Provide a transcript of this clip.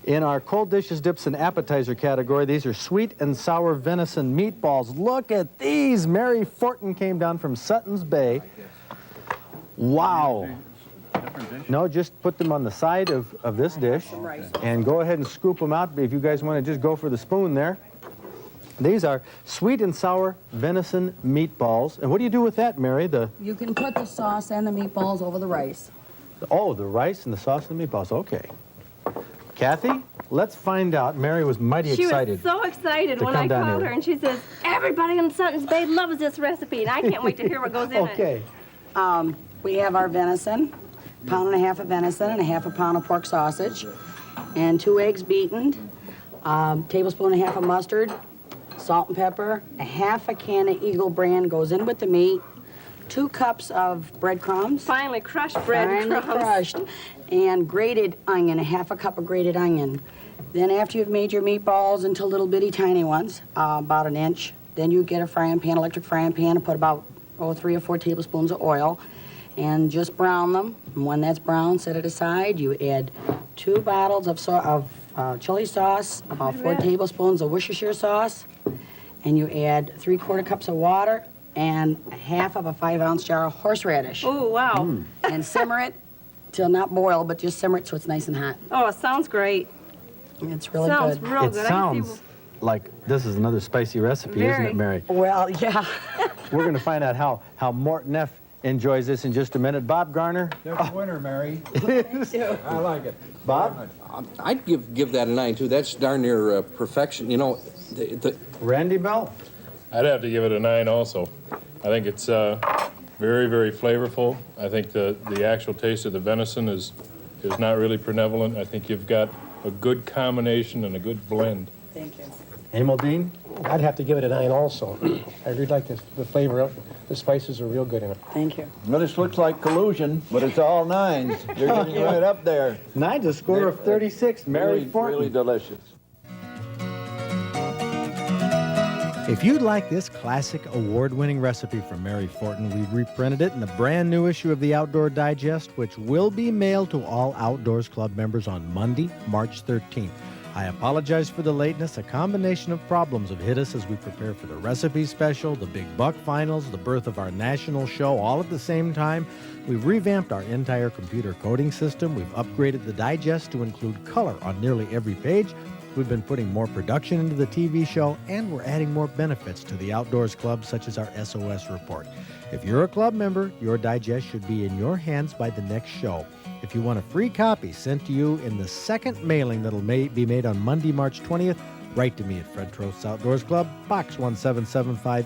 In our cold dishes, dips, and appetizer category, these are sweet and sour venison meatballs. Look at these. Mary Fortin came down from Sutton's Bay. Wow. No, just put them on the side of this dish and go ahead and scoop them out if you guys want to just go for the spoon there. These are sweet and sour venison meatballs. And what do you do with that, Mary? You can put the sauce and the meatballs over the rice. Oh, the rice and the sauce and the meatballs. Okay. Kathy, let's find out. Mary was mighty excited. She was so excited when I called her, and she says, everybody in Sutton's Bay loves this recipe, and I can't wait to hear what goes in it. Okay. We have our venison, pound and a half of venison and a half a pound of pork sausage, and 2 eggs beaten, tablespoon and a half of mustard, salt and pepper, a half a can of Eagle brand goes in with the meat, 2 cups of breadcrumbs. Finely crushed breadcrumbs. Finely crushed, and grated onion, a half a cup of grated onion. Then after you've made your meatballs into little bitty tiny ones, about an inch, then you get a frying pan, electric frying pan, and put about 3 or 4 tablespoons of oil, and just brown them. And when that's brown, set it aside. You add 2 bottles of chili sauce, about 4 tablespoons of Worcestershire sauce, and you add 3/4 cups of water and a half of a 5-ounce jar of horseradish. Oh, wow. And simmer it till not boil, but just simmer it so it's nice and hot. Oh, it sounds great. It's really Sounds good. real It good. sounds like this is another spicy recipe, isn't it, Mary? Well, yeah. We're going to find out how Mort Neff enjoys this in just a minute. Bob Garner. There's a winner, Mary. I like it. Bob? I'd give that a 9 too. That's darn near perfection. You know, Randy Bell? I'd have to give it a 9 also. I think it's very, very flavorful. I think the actual taste of the venison is not really prevalent. I think you've got a good combination and a good blend. Thank you. Emil Dean? I'd have to give it a 9 also. I really like the flavor. The spices are real good in it. Thank you. Well, this looks like collusion, but it's all 9s. You're getting right up there. 9's a score of 36. Mary Fortin. Really delicious. If you'd like this classic award-winning recipe from Mary Fortin, we've reprinted it in the brand new issue of the Outdoor Digest, which will be mailed to all Outdoors Club members on Monday, March 13th. I apologize for the lateness. A combination of problems have hit us as we prepare for the recipe special, the Big Buck finals, the birth of our national show, all at the same time. We've revamped our entire computer coding system. We've upgraded the digest to include color on nearly every page. We've been putting more production into the TV show, and we're adding more benefits to the Outdoors Club, such as our SOS report. If you're a club member, your digest should be in your hands by the next show. If you want a free copy sent to you in the second mailing that'll be made on Monday, March 20th, write to me at Fred Trost's Outdoors Club, Box 1775,